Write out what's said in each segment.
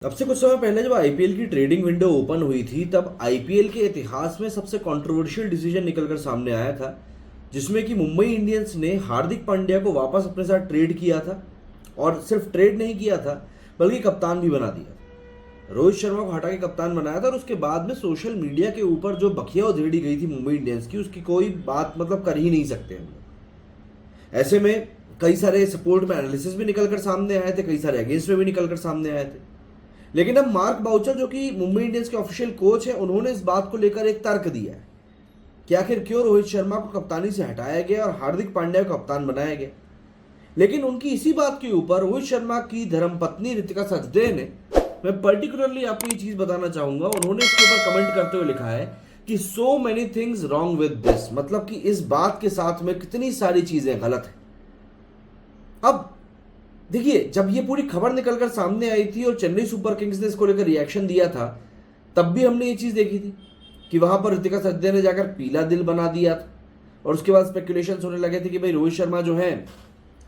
अब से कुछ समय पहले जब आईपीएल की ट्रेडिंग विंडो ओपन हुई थी तब आईपीएल के इतिहास में सबसे कंट्रोवर्शियल डिसीजन निकलकर सामने आया था, जिसमें कि मुंबई इंडियंस ने हार्दिक पांड्या को वापस अपने साथ ट्रेड किया था। और सिर्फ ट्रेड नहीं किया था बल्कि कप्तान भी बना दिया। रोहित शर्मा को हटा के कप्तान बनाया था और उसके बाद में सोशल मीडिया के ऊपर जो बखिया उधेड़ी गई थी मुंबई इंडियंस की, उसकी कोई बात कर ही नहीं सकते हम लोग। ऐसे में कई सारे सपोर्ट में एनालिसिस भी निकलकर सामने आए थे, कई सारे अगेंस्ट में भी निकलकर सामने आए थे। लेकिन अब मार्क बाउचर जो कि मुंबई इंडियंस के ऑफिशियल कोच है, उन्होंने इस बात को लेकर एक तर्क दिया है कि आखिर क्यों रोहित शर्मा को कप्तानी से हटाया गया और हार्दिक पांड्या को कप्तान बनाया गया। लेकिन उनकी इसी बात के ऊपर रोहित शर्मा की धर्मपत्नी रितिका सचदेव ने, मैं पर्टिकुलरली आपको ये चीज बताना चाहूंगा, उन्होंने इसके ऊपर कमेंट करते हुए लिखा है कि so many things wrong with this, मतलब कि इस बात के साथ में कितनी सारी चीजें गलत है। अब देखिए, जब ये पूरी खबर निकलकर सामने आई थी और चेन्नई सुपर किंग्स ने इसको लेकर रिएक्शन दिया था, तब भी हमने ये चीज देखी थी कि वहां पर रितिका सचदेव ने जाकर पीला दिल बना दिया था। और उसके बाद स्पेकुलेशंस होने लगे थे कि भाई रोहित शर्मा जो है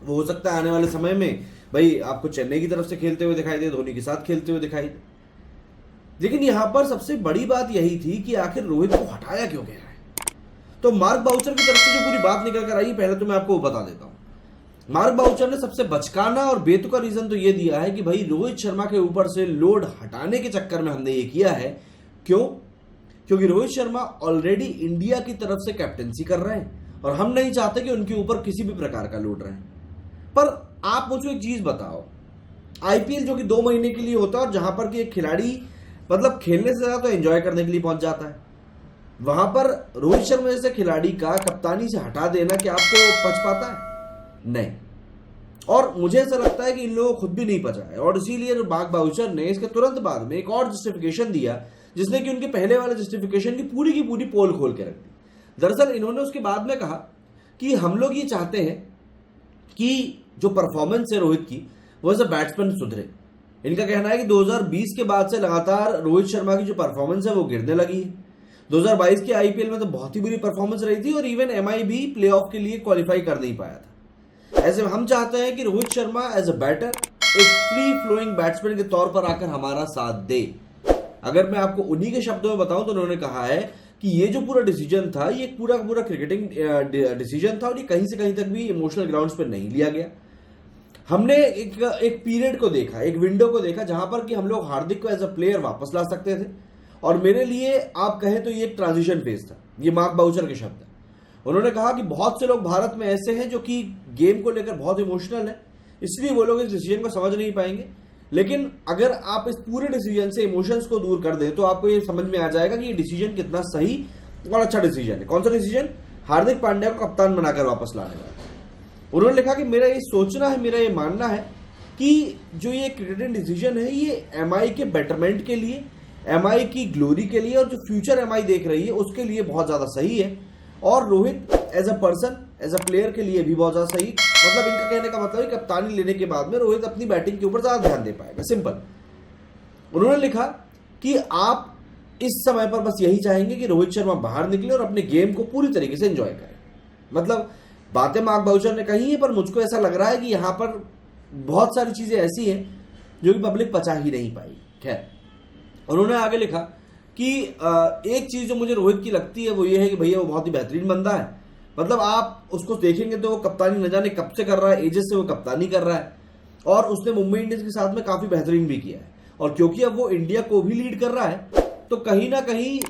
वो हो सकता है आने वाले समय में भाई आपको चेन्नई की तरफ से खेलते हुए दिखाई दे, धोनी के साथ खेलते हुए दिखाई दे। लेकिन यहां पर सबसे बड़ी बात यही थी कि आखिर रोहित को हटाया क्यों गया है। तो मार्क बाउचर की तरफ से जो पूरी बात निकल कर आई, पहले तो मैं आपको बता देता हूं। मार्क बाउचर ने सबसे बचकाना और बेतुका रीजन तो यह दिया है कि भाई रोहित शर्मा के ऊपर से लोड हटाने के चक्कर में हमने ये किया है। क्यों? क्योंकि रोहित शर्मा ऑलरेडी इंडिया की तरफ से कैप्टेंसी कर रहे हैं और हम नहीं चाहते कि उनके ऊपर किसी भी प्रकार का लोड रहे। पर आप मुझे एक चीज बताओ, आईपीएल जो कि 2 महीने के लिए होता है और जहां पर कि एक खिलाड़ी खेलने से ज्यादा तो एंजॉय करने के लिए पहुंच जाता है, वहां पर रोहित शर्मा जैसे खिलाड़ी का कप्तानी से हटा देना क्या आपको पच पाता है? नहीं। और मुझे ऐसा लगता है कि इन लोगों को खुद भी नहीं पचा है और इसीलिए मार्क बाउचर ने इसके तुरंत बाद में एक और जस्टिफिकेशन दिया, जिसने कि उनके पहले वाले जस्टिफिकेशन की पूरी पोल खोल के रख दी। दरअसल इन्होंने उसके बाद में कहा कि हम लोग ये चाहते हैं कि जो परफॉर्मेंस है रोहित की वो एज अ बैट्समैन सुधरे। इनका कहना है कि 2020 के बाद से लगातार रोहित शर्मा की जो परफॉर्मेंस है वो गिरने लगी है। 2022 के आईपीएल में तो बहुत ही बुरी परफॉर्मेंस रही थी और इवन एमआई भी प्लेऑफ के लिए क्वालिफाई कर नहीं पाया था। ऐसे में हम चाहते हैं कि Rohit Sharma as a batter एक फ्री फ्लोइंग बैट्समैन के तौर पर आकर हमारा साथ दे। अगर मैं आपको उन्हीं के शब्दों में बताऊं तो उन्होंने कहा है कि ये जो पूरा डिसीजन था ये पूरा क्रिकेटिंग डिसीजन था और ये कहीं से कहीं तक भी इमोशनल ग्राउंड्स पर नहीं लिया गया। हमने एक पीरियड को देखा, एक विंडो को देखा जहां पर कि हम लोग हार्दिक को एज अ प्लेयर वापस ला सकते थे और मेरे लिए आप कहें तो ये एक ट्रांजिशन फेज था। ये मार्क बाउचर के शब्द है। उन्होंने कहा कि बहुत से लोग भारत में ऐसे हैं जो कि गेम को लेकर बहुत इमोशनल है, इसलिए वो लोग इस डिसीजन को समझ नहीं पाएंगे। लेकिन अगर आप इस पूरे डिसीजन से इमोशंस को दूर कर दें तो आपको ये समझ में आ जाएगा कि ये डिसीजन कितना सही और अच्छा डिसीजन है। कौन सा डिसीजन? हार्दिक पांड्या को कप्तान बनाकर वापस लाने का। उन्होंने लिखा कि मेरा ये सोचना है, मेरा ये मानना है कि जो ये क्रिकेटिंग डिसीजन है ये एमआई के बेटरमेंट के लिए, एमआई की ग्लोरी के लिए और जो फ्यूचर एमआई देख रही है उसके लिए बहुत ज्यादा सही है और Rohit as a person, as a player के लिए भी बहुत ज्यादा सही। इनका कहने का मतलब है कप्तानी लेने के बाद में रोहित अपनी बैटिंग के ऊपर ज्यादा ध्यान दे पाएगा। सिंपल। उन्होंने लिखा कि आप इस समय पर बस यही चाहेंगे कि रोहित शर्मा बाहर निकले और अपने गेम को पूरी तरीके से एंजॉय करें। बातें मार्क बाउचर ने कही है, पर मुझको ऐसा लग रहा है कि यहां पर बहुत सारी चीजें ऐसी हैं जो कि पब्लिक पचा ही नहीं पाई। खैर, उन्होंने आगे लिखा कि एक चीज जो मुझे रोहित की लगती है वो ये है कि भैया वो बहुत ही बेहतरीन बंदा है। आप उसको देखेंगे तो वो कप्तानी न जाने कब से कर रहा है, एजेस से वो कप्तानी कर रहा है और उसने मुंबई इंडियंस के साथ में काफी बेहतरीन भी किया है। और क्योंकि अब वो इंडिया को भी लीड कर रहा है तो कहीं ना कहीं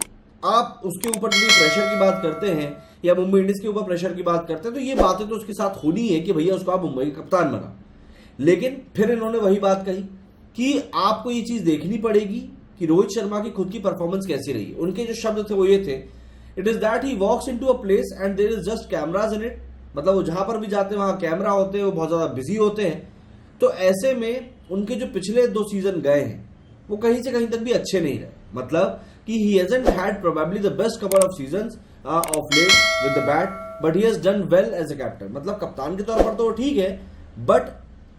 आप उसके ऊपर जो प्रेशर की बात करते हैं या मुंबई इंडियंस के ऊपर प्रेशर की बात करते हैं तो ये बातें तो उसके साथ होनी है कि भैया उसको आप मुंबई का कप्तान बना। लेकिन फिर इन्होंने वही बात कही कि आपको ये चीज देखनी पड़ेगी कि रोहित शर्मा की खुद की परफॉर्मेंस कैसी रही। उनके जो शब्द थे वो ये थे, it is that he walks into a place and there is just cameras in it. वो जहां पर भी जाते हैं वहां कैमरा होते हैं, वो बहुत ज्यादा बिजी होते हैं। तो ऐसे में उनके जो पिछले 2 सीजन गए हैं वो कहीं से कहीं तक भी अच्छे नहीं रहे। कि he hasn't had probably the best couple of seasons of late with the bat, but he has done well as a captain। कप्तान के तौर पर तो ठीक है, बट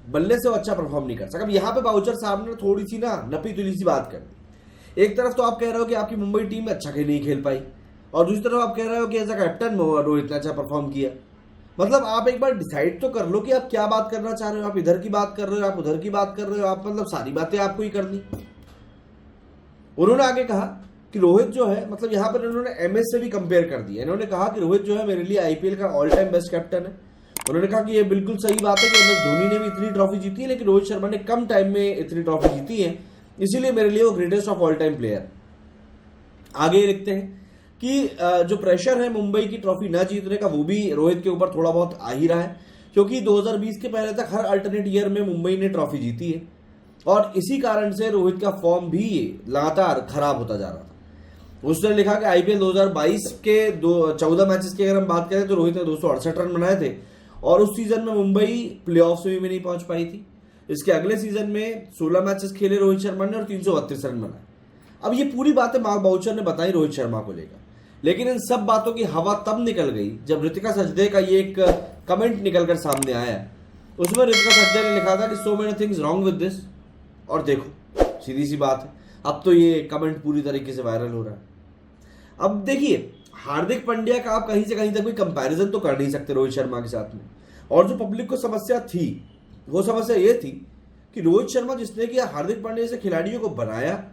बल्ले से वो अच्छा परफॉर्म नहीं कर सका। अब यहाँ पे बाउचर साहब ने थोड़ी सी नपी तुली सी बात कर दी। एक तरफ तो आप कह रहे हो कि आपकी मुंबई टीम अच्छा नहीं खेल पाई और दूसरी तरफ आप कह रहे हो कि एज अ कैप्टन रोहित ने अच्छा परफॉर्म किया। आप एक बार डिसाइड तो कर लो कि आप क्या बात करना चाह रहे हो। आप इधर की बात कर रहे हो, आप उधर की बात कर रहे हो, आप सारी बातें आपको ही करनी। उन्होंने आगे कहा कि रोहित जो है, मतलब यहां पर इन्होंने एमएस से भी कंपेयर कर दिया। इन्होंने कहा कि रोहित जो है मेरे लिए आईपीएल का ऑल टाइम बेस्ट कैप्टन है। उन्होंने कहा कि ये बिल्कुल सही बात है कि एमएस धोनी ने भी इतनी ट्रॉफी जीती है, लेकिन रोहित शर्मा ने कम टाइम में इतनी ट्रॉफी जीती है, इसीलिए मेरे लिए वो greatest of all time player. आगे लिखते हैं कि जो प्रेशर है मुंबई की ट्रॉफी ना जीतने का, वो भी रोहित के ऊपर थोड़ा बहुत आ ही रहा है, क्योंकि 2020 के पहले तक हर अल्टरनेट ईयर में मुंबई ने ट्रॉफी जीती है और इसी कारण से रोहित का फॉर्म भी लगातार खराब होता जा रहा था। उसने लिखा कि आईपीएल 2022 के 14 मैचेस की अगर हम बात करें तो रोहित ने 268 रन बनाए थे और उस सीजन में मुंबई प्लेऑफ्स में भी नहीं पहुंच पाई थी। इसके अगले सीजन में 16 मैचेस खेले रोहित शर्मा ने और 332 रन बनाए। अब ये पूरी बातें मार्क बाउचर ने बताई रोहित शर्मा को लेकर, लेकिन इन सब बातों की हवा तब निकल गई जब ऋतिका सचदे का ये एक कमेंट निकलकर सामने आया। उसमें ऋतिका सचदे ने लिखा था कि so many things wrong with this, और देखो सीधी सी बात है, अब तो ये कमेंट पूरी तरीके से वायरल हो रहा है। अब देखिए, हार्दिक पांड्या का आप कहीं से कहीं तक कोई कंपैरिजन तो कर नहीं सकते रोहित शर्मा के साथ में। और जो पब्लिक को समस्या थी, वो समस्या ये थी कि रोहित शर्मा जिसने कि हार्दिक पांड्या जैसे खिलाड़ियों को बनाया,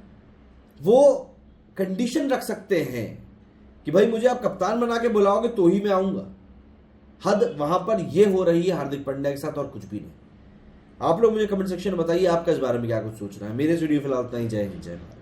वो कंडीशन रख सकते हैं कि भाई मुझे आप कप्तान बना के बुलाओगे तो ही मैं आऊंगा। हद वहां पर यह हो रही है हार्दिक पांड्या के साथ और कुछ भी नहीं। आप लोग मुझे कमेंट सेक्शन में बताइए आपका इस बारे में क्या कुछ सोचना है। मेरे वीडियो फिलहाल इतना ही। जय हिंद, जय भारत।